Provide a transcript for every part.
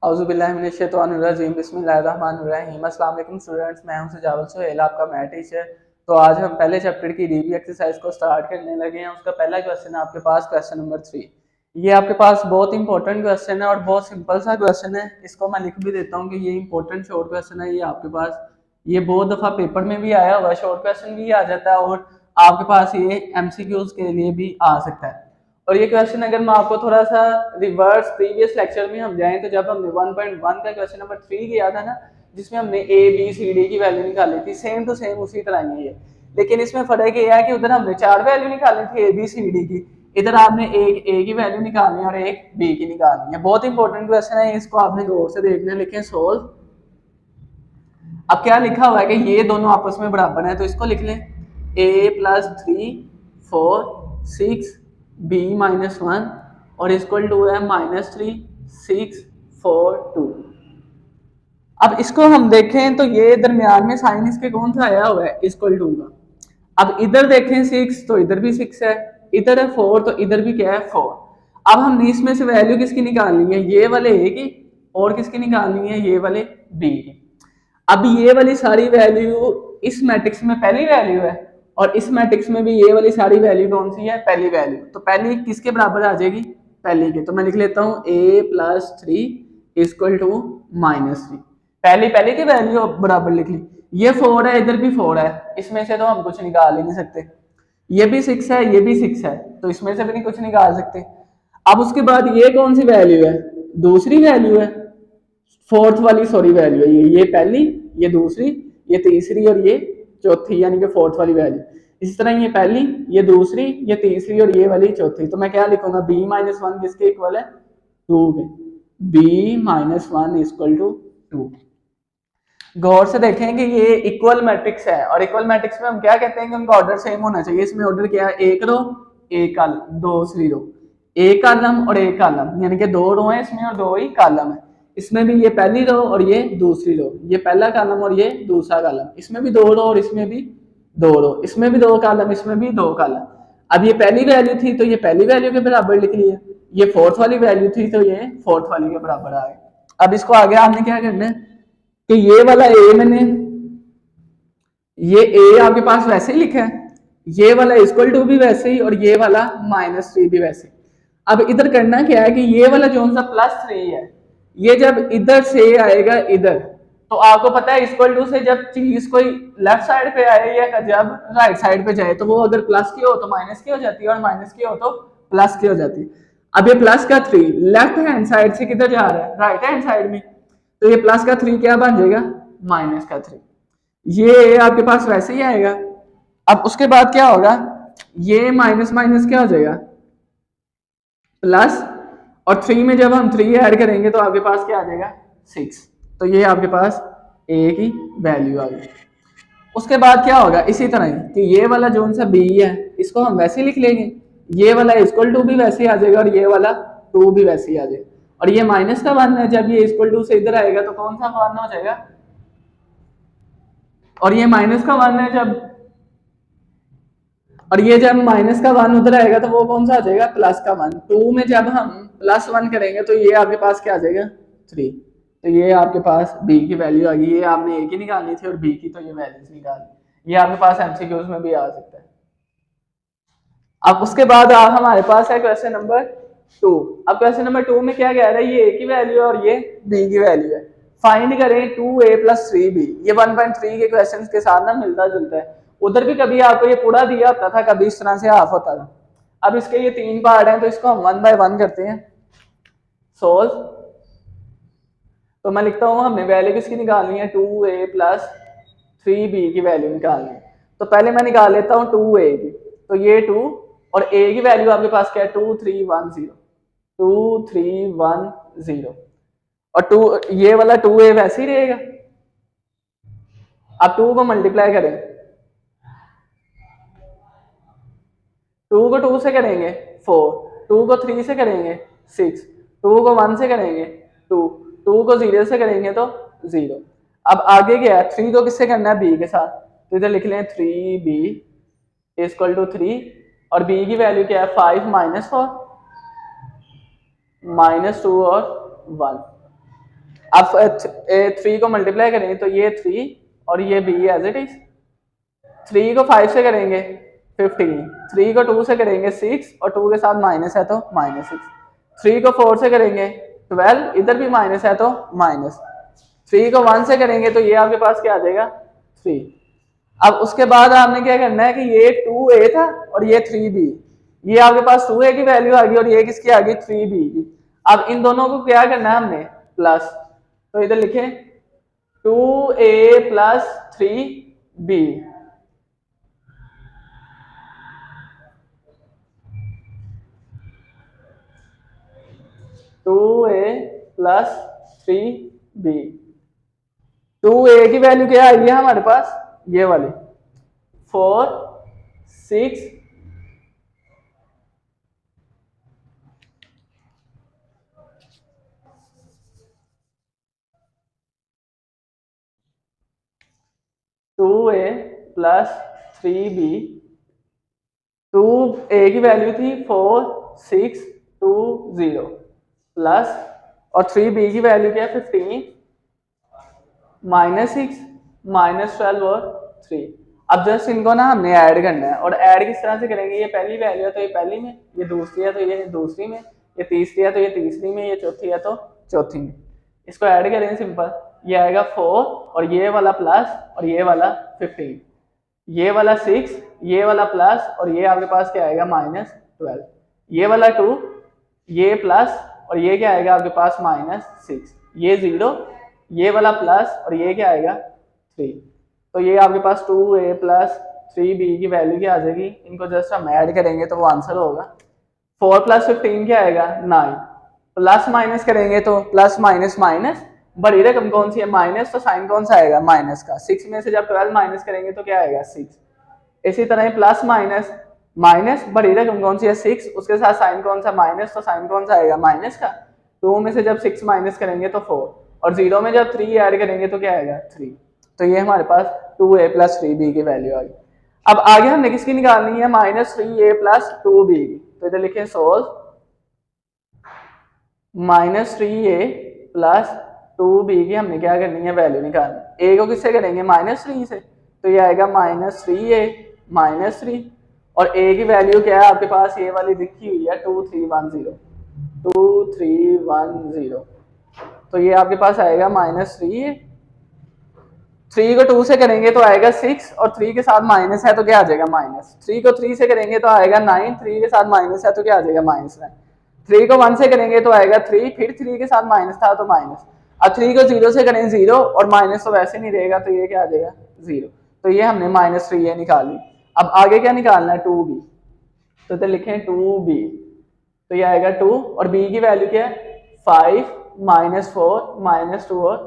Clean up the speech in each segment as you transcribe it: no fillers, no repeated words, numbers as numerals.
औज़ुबिल्लाहिमिनश्शैतानिर्रजीम बिस्मिल्लाहिर्रहमानिर्रहीम। अस्सलाम वालेकुम स्टूडेंट्स, मैं हूं सजावत सोहेल, आपका मैथ टीचर। तो आज हम पहले चैप्टर की डीबी एक्सरसाइज को स्टार्ट करने लगे हैं। उसका पहला क्वेश्चन है आपके पास, क्वेश्चन नंबर 3। ये आपके पास बहुत इंपॉर्टेंट क्वेश्चन है और बहुत सिंपल सा क्वेश्चन है। इसको मैं लिख भी देता हूँ कि ये इंपॉर्टेंट शॉर्ट क्वेश्चन है। ये आपके पास ये बहुत दफ़ा पेपर में भी आया हुआ है, शॉर्ट क्वेश्चन भी आ जाता है और आपके पास ये एमसीक्यूज के लिए भी आ सकता है। और ये क्वेश्चन अगर मैं आपको थोड़ा सा रिवर्स प्रीवियस लेक्चर में हम जाएं तो जब हमने 1.1 का क्वेश्चन नंबर 3 किया था ना, जिसमें हमने ए बी सी डी की वैल्यू निकाली थी, सेम टू सेम उसी तरह ही है। लेकिन इसमें फर्क ये है कि उधर हमने 4 वैल्यू निकाली थी ए बी सी डी की, इधर आपने एक ए की वैल्यू निकालनी है और एक बी की निकालनी है। बहुत इंपॉर्टेंट क्वेश्चन है, इसको आपने गौर से देखना है। लिखें सोल्व। अब क्या लिखा हुआ है कि ये दोनों आपस में बराबर है, तो इसको लिख लें a प्लस 3 4 6 b माइनस 1 और इक्वल टू है -3 6 4 2। अब इसको हम देखें तो ये दरमियान में साइन इसके कौन सा आया हुआ है, इक्वल टू का। अब इधर देखें 6 तो इधर भी 6 है, इधर है 4 तो इधर भी क्या है 4। अब हमने इसमें से वैल्यू किसकी निकालनी है, ये वाले ए की, और किसकी निकालनी है, ये वाले बी की। अब ये वाली सारी वैल्यू इस मैट्रिक्स में पहली वैल्यू है और इस मैट्रिक्स में भी ये वाली सारी वैल्यू कौन सी है, पहली वैल्यू। तो पहली किसके बराबर आ जाएगी, पहली के। तो मैं लिख लेता हूँ a प्लस 3 इक्वल टू -3। पहली पहली की वैल्यू बराबर लिख ली। ये 4 है, इधर भी 4 है, इसमें से तो हम कुछ निकाल ही नहीं सकते। ये भी 6 है, ये भी 6 है, तो इसमें से भी नहीं कुछ निकाल सकते। अब उसके बाद ये कौन सी वैल्यू है, दूसरी वैल्यू है, फोर्थ वाली सॉरी वैल्यू है ये पहली, ये दूसरी, ये तीसरी और ये चौथी, यानी कि फोर्थ वाली वैल्यू। इसी तरह ये पहली, ये दूसरी, ये तीसरी और ये वाली चौथी। तो मैं क्या लिखूंगा, b माइनस 1 किसके इक्वल है, 2 के। b minus 1 equal to 2। गौर से देखें कि ये इक्वल मैट्रिक्स है और इक्वल मैट्रिक्स में हम क्या कहते हैं कि उनका ऑर्डर सेम होना चाहिए। इसमें ऑर्डर क्या है, एक रो एक कॉलम, दूसरी रो एक कॉलम और एक कॉलम, यानी कि 2 रो है इसमें और 2 ही कॉलम है। इसमें भी ये पहली रो और ये दूसरी रो, ये पहला कॉलम और ये दूसरा कॉलम, इसमें भी 2 रो और इसमें भी 2 रो, इसमें भी 2 कॉलम, इसमें भी 2 कॉलम। अब ये पहली वैल्यू थी तो ये पहली वैल्यू के बराबर लिख लिया, ये फोर्थ वाली वैल्यू थी तो ये फोर्थ वाली के बराबर आ गए। अब इसको आगे आपने क्या करना है कि ये वाला ए मैंने, ये ए आपके पास वैसे ही लिखा है, ये वाला इक्वल टू भी वैसे ही और ये वाला -3 भी वैसे ही। अब इधर करना क्या है कि ये वाला जो सा +3 है, ये जब इधर से आएगा इधर, तो आपको पता है इक्वल टू से जब चीज कोई लेफ्ट साइड पे आए या जब राइट साइड पे जाए तो वो अगर प्लस की हो तो माइनस की हो जाती है और माइनस की हो तो प्लस की हो जाती है। अब ये प्लस का 3 लेफ्ट हैंड साइड से किधर जा रहा है, राइट हैंड साइड में, तो ये प्लस का 3 क्या बन जाएगा, माइनस का 3। ये आपके पास वैसे ही आएगा। अब उसके बाद क्या होगा, ये माइनस माइनस क्या हो जाएगा, प्लस, और 3 में जब हम 3 ऐड करेंगे तो आपके पास क्या आ जाएगा, 6। तो ये आपके पास ए की वैल्यू आ गई। उसके बाद क्या होगा, इसी तरह कि ये वाला जो सा बी है इसको हम वैसे लिख लेंगे, ये वाला इक्वल टू भी वैसे ही आ जाएगा और ये वाला 2 भी वैसे ही आ जाएगा। और ये -1 है, जब ये इक्वल टू से इधर आएगा तो कौन सा 1 हो जाएगा, और ये -1 है जब, और ये जब -1 उधर आएगा तो वो कौन सा आ जाएगा, +1। 2 में जब हम +1 करेंगे तो ये आपके पास क्या आ जाएगा, 3। तो ये आपके पास b की वैल्यू आ गई। ये आपने a की निकालनी थी और b की तो ये वैल्यूज निकाली। ये आपके पास एमसीक्यूज में भी आ सकता है। अब उसके बाद हमारे पास है क्वेश्चन नंबर 2। अब क्वेश्चन नंबर 2 में क्या कह रहा है, ये a की वैल्यू है और ये b की वैल्यू है। फाइंड करें 2a + 3b। ये 1.3 के क्वेश्चंस के साथ ना मिलता जुलता है। उधर भी कभी आपको ये पूरा दिया होता था, कभी इस तरह से हाफ होता था। अब इसके ये 3 पार्ट हैं तो इसको हम 1 बाय 1 करते हैं। सोल्व। तो मैं लिखता हूँ हमने वैल्यू किसकी निकालनी है, 2a + 3b की वैल्यू निकालनी है। तो पहले मैं निकाल लेता हूँ 2a की, तो ये 2 और a की वैल्यू आपके पास क्या है, 2310 2310। और 2 ये वाला 2a वैसे ही रहेगा। अब 2 को मल्टीप्लाई करें, 2 को 2 से करेंगे 4, 2 को 3 से करेंगे 6, 2 को 1 से करेंगे 2, 2 को 0 से करेंगे तो 0। अब आगे क्या है, 3 को किससे करना है, b के साथ, तो इधर लिख लें 3b = 3 और b की वैल्यू क्या है, 5 - 4 -2 और 1। अब 3 को मल्टीप्लाई करेंगे तो ये 3 और ये b एज इट इज। 3 को 5 से करेंगे 15, 3 को 2 से करेंगे 6 और 2 के साथ माइनस है तो -6, 3 को 4 से करेंगे 12, इधर भी माइनस है तो माइनस, 3 को 1 से करेंगे तो ये आपके पास क्या आ जाएगा 3। अब उसके बाद आपने क्या करना है कि ये 2a था और ये 3b, ये आपके पास 2a की वैल्यू आ गई और ये किसकी आ गई 3b की। अब इन दोनों को क्या करना है हमने प्लस, तो इधर लिखें 2a plus 3b, 2a plus 3b। 2a की वैल्यू क्या आई है हमारे पास ये वाली 4 6 2a प्लस 3b, 2a की वैल्यू थी 4 6 2 0 प्लस, और 3b की वैल्यू क्या है 15 -6 -12 और 3। अब जस्ट इनको ना हमने ऐड करना है, और ऐड किस तरह से करेंगे, ये पहली वैल्यू है तो ये पहली में, ये दूसरी है तो ये दूसरी में, ये तीसरी है तो ये तीसरी में, ये चौथी है तो चौथी में। इसको ऐड करें सिंपल, ये आएगा 4 और ये वाला प्लस और ये वाला 15, ये वाला 6, ये वाला प्लस और ये आपके पास क्या आएगा -12, ये वाला 2, ये प्लस और ये क्या आएगा आपके पास -6, ये 0, ये वाला प्लस और ये क्या आएगा 3। तो ये आपके पास 2a प्लस 3b की वैल्यू क्या आ जाएगी, इनको जस्ट हम ऐड करेंगे तो वो आंसर होगा 4 प्लस 15 क्या आएगा 9, प्लस माइनस करेंगे तो प्लस माइनस माइनस, बड़ी रकम कौन सी है माइनस, तो साइन कौन सा आएगा माइनस का, 6 में से जब 12 माइनस करेंगे तो क्या आएगा 6। इसी तरह प्लस माइनस माइनस, बड़ी रकम कौन सी है 6, उसके साथ साइन कौन सा माइनस, तो साइन कौन सा आएगा माइनस का, 2 में से जब 6 माइनस करेंगे तो 4, और 0 में जब 3 ऐड करेंगे तो क्या आएगा 3। तो ये हमारे पास 2a प्लस 3b की वैल्यू आ गई। अब आगे हमने किसकी निकालनी है -3a प्लस 2b की, तो इधर लिखें सोल्व -3a प्लस 2b की हमने क्या करनी है वैल्यू निकालनी। a को किससे करेंगे -3 से, तो ये आएगा -3a -3, और a की वैल्यू क्या है आपके पास ये वाली दिखी हुई है 2310, 2310, तो ये आपके पास आएगा -3a। 3 को 2 से करेंगे तो आएगा 6 और 3 के साथ माइनस है तो क्या आ जाएगा माइनस, 3 को 3 से करेंगे तो आएगा 9, 3 के साथ माइनस है तो क्या आ जाएगा -9, 3 को 1 से करेंगे तो आएगा 3, फिर 3 के साथ माइनस था तो माइनस, अब 3 को 0 से करें 0 और माइनस तो वैसे नहीं रहेगा तो ये क्या आ जाएगा 0। तो ये हमने -3a निकाली। अब आगे क्या निकालना है 2b, तो इधर लिखें 2b, तो ये आएगा 2 और b की वैल्यू क्या है 5 -4 -2 और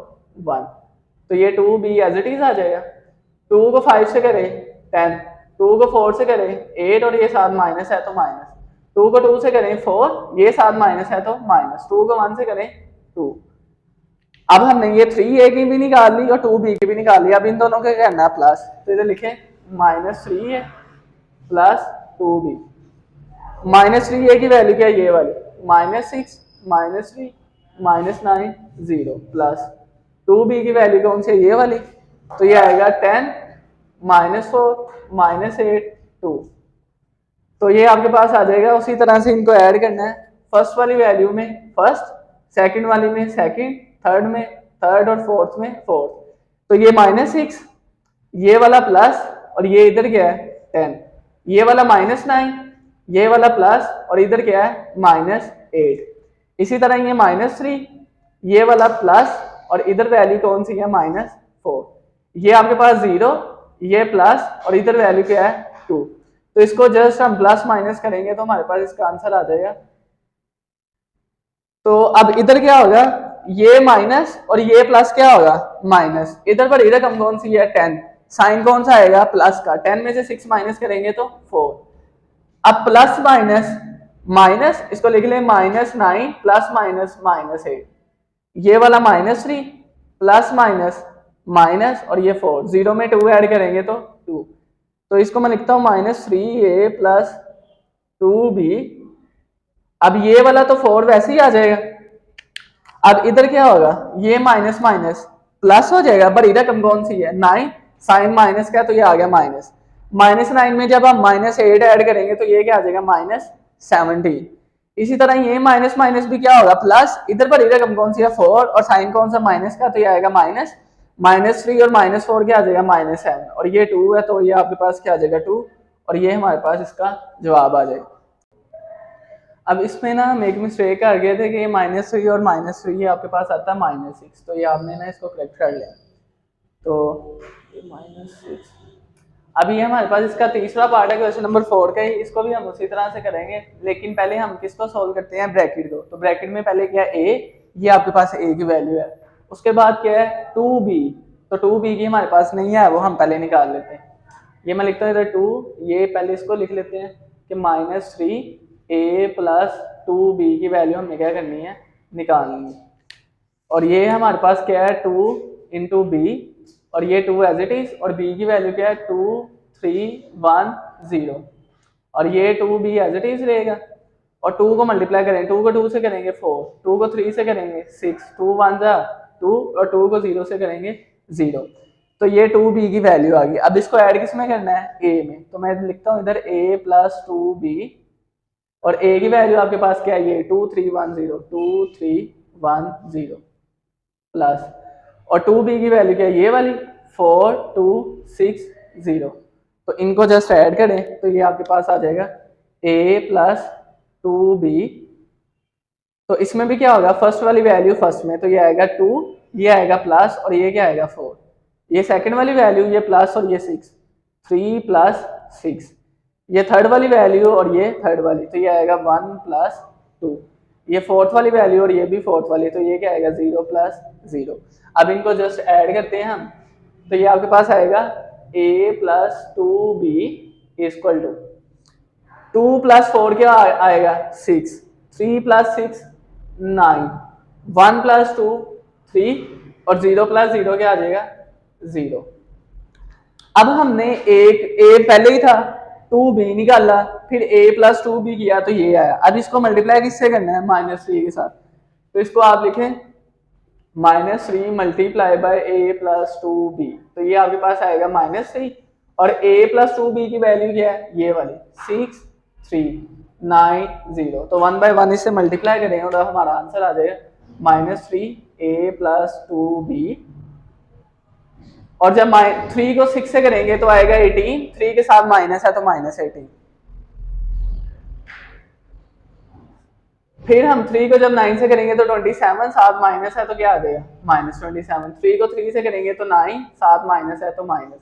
1, तो ये 2b एज इट इज आ जाएगा। 2 को 5 से करें 10, 2 को 4 से करें 8 और ये साथ माइनस है तो माइनस, 2 को 2 से करें 4, ये साथ माइनस है तो माइनस, 2 को 1 से करें 2। अब हमने ये 3a की भी निकाल ली और 2b की भी निकाल ली, अब इन दोनों के करना है प्लस, तो इधर लिखें -3a प्लस 2b, -3a की वैल्यू क्या है ये वाली -6 -3 -9 0 प्लस 2b की वैल्यू कौन सी है ये वाली, तो ये आएगा 10 -4 -8 2, तो ये आपके पास आ जाएगा। उसी तरह से इनको ऐड करना है, फर्स्ट वाली वैल्यू में फर्स्ट, सेकंड वाली में सेकंड, थर्ड में थर्ड और फोर्थ में फोर्थ, तो ये -6, ये वाला प्लस और ये इधर क्या है 10, ये वाला -9, ये वाला प्लस और इधर क्या है -8, इसी तरह ये -3, ये वाला प्लस और इधर वैल्यू कौन सी है -4, ये आपके पास 0, ये प्लस और इधर वैल्यू क्या है 2, तो इसको जस्ट हम प्लस माइनस करेंगे तो हमारे पास इसका आंसर आ जाएगा। तो अब इधर क्या होगा ये माइनस और ये प्लस क्या होगा माइनस, इधर पर रकम कौन सी है 10, साइन कौन सा आएगा प्लस का, 10 में से 6 माइनस करेंगे तो 4, अब प्लस माइनस माइनस इसको लिख लें -9 प्लस माइनस -8, ये वाला -3 प्लस माइनस माइनस और ये 4, 0 में 2 ऐड करेंगे तो 2, तो इसको मैं लिखता हूँ -3a प्लस 2b, अब ये वाला तो 4 वैसे ही आ जाएगा। अब इधर क्या होगा, ये माइनस माइनस प्लस हो जाएगा, बड़ी रकम कौन सी है 9, साइन माइनस का तो ये आ गया माइनस, -9 में जब हम -8 ऐड करेंगे तो ये क्या आ जाएगा -17। इसी तरह ये माइनस माइनस भी क्या होगा प्लस, इधर बड़ी रकम कौन सी है 4 और साइन कौन सा माइनस का तो ये आएगा -3 और -4 क्या आ जाएगा -7 और ये 2 है तो ये आपके पास क्या आ जाएगा 2 और ये हमारे पास इसका जवाब आ जाएगा। अब इसमें ना हम एक मिस्टेक कर गए थे कि ये -3 और -3 ये आपके पास आता है -6, तो ये आपने ना इसको करेक्ट कर लिया, तो -6। अब ये हमारे पास इसका तीसरा पार्ट है क्वेश्चन नंबर 4 का ही, इसको भी हम उसी तरह से करेंगे, लेकिन पहले हम किसको सोल्व करते हैं ब्रैकेट को। तो ब्रैकेट में पहले क्या है a, ये आपके पास a की वैल्यू है, उसके बाद क्या है 2b, तो 2b की हमारे पास नहीं है, वो हम पहले निकाल लेते हैं। ये मैं लिखता हूँ इधर 2, ये पहले इसको लिख लेते हैं कि -3a प्लस 2b की वैल्यू हमने क्या करनी है निकालनी है, और ये हमारे पास क्या है 2 इंटू बी और ये 2 एज इट इज, और b की वैल्यू क्या है 2 3 1 0 और ये 2b एज इट इज रहेगा, और 2 को मल्टीप्लाई करेंगे, 2 को 2 से करेंगे 4, 2 को 3 से करेंगे 6, 2 1 जा 2 और 2 को 0 से करेंगे 0, तो ये 2b की वैल्यू आ गई। अब इसको ऐड किस में करना है a में, तो मैं लिखता हूँ इधर a प्लस 2b और a की वैल्यू आपके पास क्या है ये 2 3 1 0 2 3 1 0 प्लस, और 2b की वैल्यू क्या है ये वाली 4 2 6 0, तो इनको जस्ट ऐड करें तो ये आपके पास आ जाएगा a प्लस 2b, तो इसमें भी क्या होगा फर्स्ट वाली वैल्यू फर्स्ट में, तो ये आएगा 2, ये आएगा प्लस और ये क्या आएगा 4, ये सेकंड वाली वैल्यू ये प्लस और ये 6, 3 प्लस 6, ये थर्ड वाली वैल्यू और ये थर्ड वाली, तो ये आएगा 1 प्लस 2, ये फोर्थ वाली वैल्यू और ये भी फोर्थ वाली, तो ये क्या आएगा 0 प्लस 0। अब इनको जस्ट ऐड करते हैं हम, तो ये आपके पास आएगा a plus 2b equal to 2 plus 4 क्या आएगा 6, 3 प्लस 6 9, 1 प्लस 2 3 और 0 प्लस 0 क्या आ जाएगा 0। अब हमने एक a पहले ही था 2b निकाला, फिर a प्लस 2b किया तो ये आया। अब इसको मल्टीप्लाई किससे करना है -3 के साथ, तो इसको आप लिखें -3 multiply by a plus 2b, तो ये आपके पास आएगा -3 और a प्लस 2b की वैल्यू क्या है ये वाली 6 3 9 0, तो 1 बाय 1 इससे मल्टीप्लाई करेंगे और हमारा आंसर आ जाएगा -3a प्लस 2b, और जब 3 को 6 से करेंगे तो आएगा 18, 3 के साथ माइनस है तो -18, फिर हम 3 को जब 9 से करेंगे तो 27, साथ माइनस है तो क्या आ जाएगा -27, 3 को 3 से करेंगे तो 9, साथ माइनस है तो माइनस,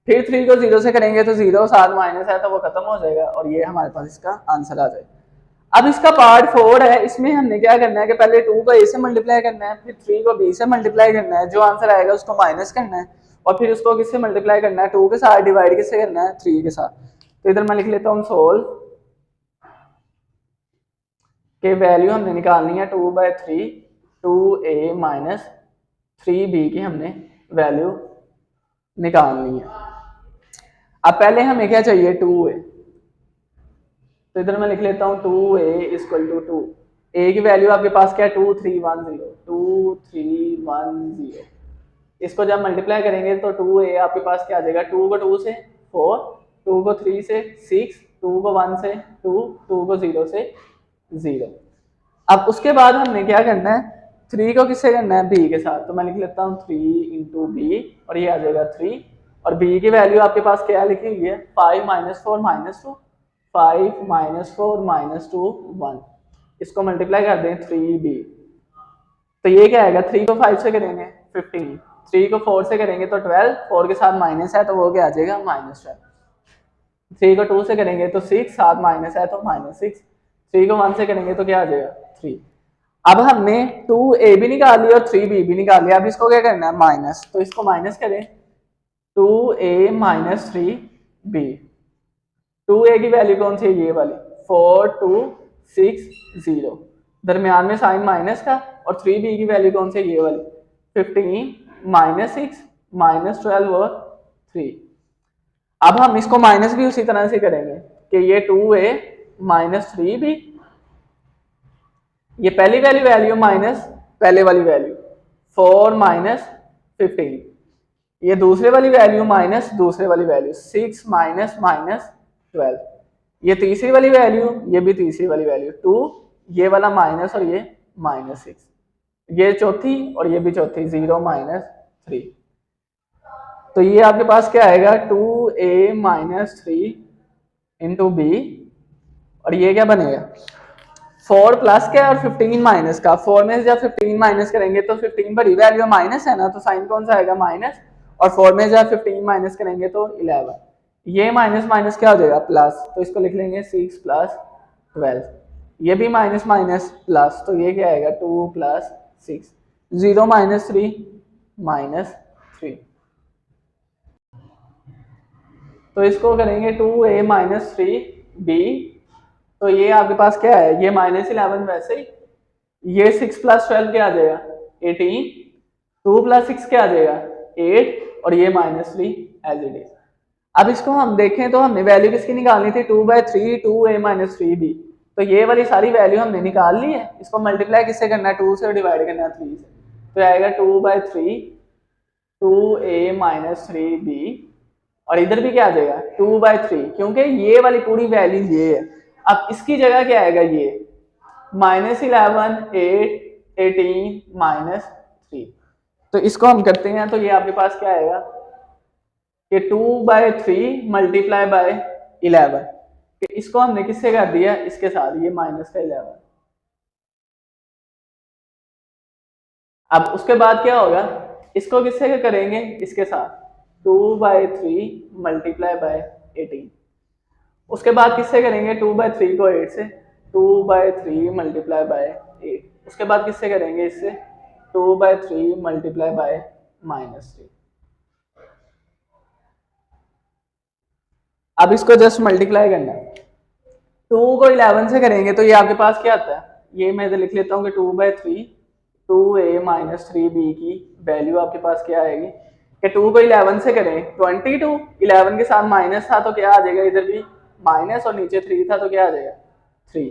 फिर 3 को 0 से करेंगे तो 0, साथ माइनस है तो वो खत्म हो जाएगा और ये हमारे पास इसका आंसर आ जाएगा। अब इसका पार्ट 4 है, इसमें हमने क्या करना है कि पहले 2 को a से मल्टीप्लाई करना है, फिर 3 को b से मल्टीप्लाई करना है, जो आंसर आएगा उसको माइनस करना है और फिर उसको किससे मल्टीप्लाई करना है 2 के साथ, डिवाइड किससे करना है 3 के साथ। तो इधर मैं लिख लेता हूँ सोल्व के वैल्यू हमने निकालनी है 2/3 2a माइनस 3b की हमने वैल्यू निकालनी है। अब पहले हमें क्या चाहिए 2a, तो इधर मैं लिख लेता हूँ 2a इक्वल टू 2, a की वैल्यू आपके पास क्या है 2 3 1 0 2 3 1 0, इसको जब मल्टीप्लाई करेंगे तो 2a आपके पास क्या आ जाएगा 2 को 2 से 4, 2 को 3 से 6, 2 को 1 से 2, 2 को 0 से 0। अब उसके बाद हमने क्या करना है 3 को किससे करना है b के साथ, तो मैं लिख लेता हूँ 3 इंटू b और ये आ जाएगा 3, और b की वैल्यू आपके पास क्या लिखी हुई है 5 -4 -2 5 -4 -2 1, इसको मल्टीप्लाई कर दें 3b, तो ये क्या आएगा 3 को 5 से करेंगे 15, 3 को 4 से करेंगे तो 12, 4 के साथ माइनस है तो वो क्या आ जाएगा -12, 3 को 2 से करेंगे तो 6, साथ माइनस है तो -6, 3 को 1 से करेंगे तो क्या आ जाएगा 3। अब हमने 2a भी निकाल लिया और 3b भी निकाल लिया, अब इसको क्या करना है माइनस, तो इसको माइनस करें 2a माइनस 3b, 2a की वैल्यू कौन सी है ये वाली 4 2 6 0, दरमियान में साइन माइनस का, और 3b की वैल्यू कौन सी है ये वाली 15 -6 -12 और 3। अब हम इसको माइनस भी उसी तरह से करेंगे कि ये 2a माइनस 3b, ये पहली वाली वैल्यू माइनस पहले वाली वैल्यू 4 माइनस 15, ये दूसरे वाली वैल्यू माइनस दूसरे वाली वैल्यू 6 माइनस माइनस 12, ये तीसरी वाली वैल्यू, ये भी तीसरी वाली वैल्यू 2, ये वाला माइनस और ये माइनस 6, ये चौथी और ये भी चौथी 0 माइनस 3। तो ये आपके पास क्या आएगा 2a माइनस 3 इंटू बी, और ये क्या बनेगा 4 प्लस क्या और 15 माइनस का, 4 में से जब 15 माइनस करेंगे तो 15 बड़ी वैल्यू माइनस है ना, तो साइन कौन सा आएगा माइनस, और 4 में जब 15 माइनस करेंगे तो 11, ये माइनस माइनस क्या हो जाएगा प्लस, तो इसको लिख लेंगे 6 प्लस 12, ये भी माइनस माइनस प्लस, तो ये क्या आएगा 2 प्लस 6, 0 माइनस 3 माइनस 3। तो इसको करेंगे 2a माइनस 3b, तो ये आपके पास क्या है, ये माइनस 11 वैसे ही, ये 6 प्लस 12 क्या आ जाएगा 18, 2 प्लस 6 क्या आ जाएगा 8, और ये माइनस 3 एज इट इज। अब इसको हम देखें तो हमने वैल्यू किसकी निकालनी थी 2/3 2a माइनस 3b, तो ये वाली सारी वैल्यू हमने निकाल ली है, इसको मल्टीप्लाई किससे करना है 2 से डिवाइड करना है 3 से, तो आएगा 2/3 2a माइनस 3b, और इधर भी क्या आ जाएगा 2/3, क्योंकि ये वाली पूरी वैल्यू ये है। अब इसकी जगह क्या आएगा ये -11 8 18 माइनस 3, तो इसको हम करते हैं, तो ये आपके पास क्या आएगा कि 2/3 मल्टीप्लाई बाय 11, इसको हमने किससे कर दिया इसके साथ, ये माइनस का 11। अब उसके बाद क्या होगा, इसको किससे करेंगे इसके साथ 2/3 मल्टीप्लाई बाय 18, उसके बाद किससे करेंगे 2/3 को 8 से, 2/3 मल्टीप्लाई बाय 8, उसके बाद किससे करेंगे इससे 2/3 मल्टीप्लाई बाय -3। अब इसको जस्ट मल्टीप्लाई करना है, 2 को 11 से करेंगे तो ये आपके पास क्या आता है, ये मैं इधर लिख लेता हूँ कि 2/3 2a माइनस 3b की वैल्यू आपके पास क्या आएगी कि 2 को 11 से करें 22, 11 के साथ माइनस था तो क्या आ जाएगा इधर भी माइनस, और नीचे 3 था तो क्या आ जाएगा 3।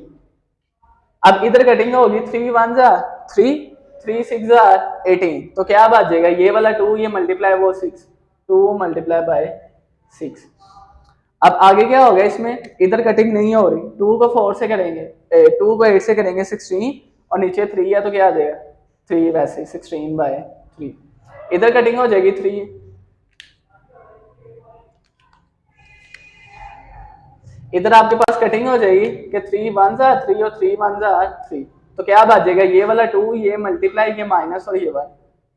अब इधर कटिंग होगी 3 1 जा 3 3 6 जा 18, तो क्या बच जाएगा ये वाला 2, ये मल्टीप्लाई वो 6, 2 मल्टीप्लाई बाय 6। अब आगे क्या होगा इसमें, इधर कटिंग नहीं हो रही, 2 को 4 से करेंगे 2 को 8 से करेंगे 16, और नीचे 3 है तो क्या आ जाएगा 3 वैसे 16/3, इधर कटिंग हो जाएगी 3, इधर आपके पास कटिंग हो जाएगी कि 3 1 जा 3 और 3 1 जा 3, तो क्या आ जाएगा ये वाला 2, ये मल्टीप्लाई ये माइनस और ये 1,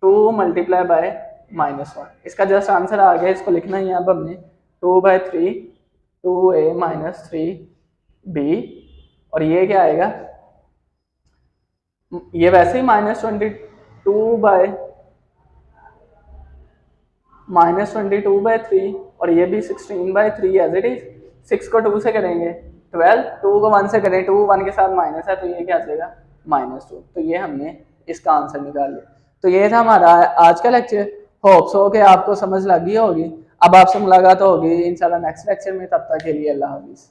2 मल्टीप्लाई बाय -1, इसका जस्ट आंसर आ गया, इसको लिखना ही है अब हमने 2/3 2a माइनस 3b, और ये क्या आएगा, ये वैसे ही -22/3 और ये भी 16/3 एज इट इज, 6 को 2 से करेंगे 12, 2 को 1 से करें 2 1 के साथ माइनस है तो ये क्या आ जाएगा -2, तो ये हमने इसका आंसर निकाल लिया। तो ये था हमारा आज का लेक्चर, होप्स हो कि आपको समझ लगी होगी। अब आपसे मुलाकात होगी इंशाल्लाह नेक्स्ट लेक्चर में, तब तक के लिए अल्लाह हाफिज़।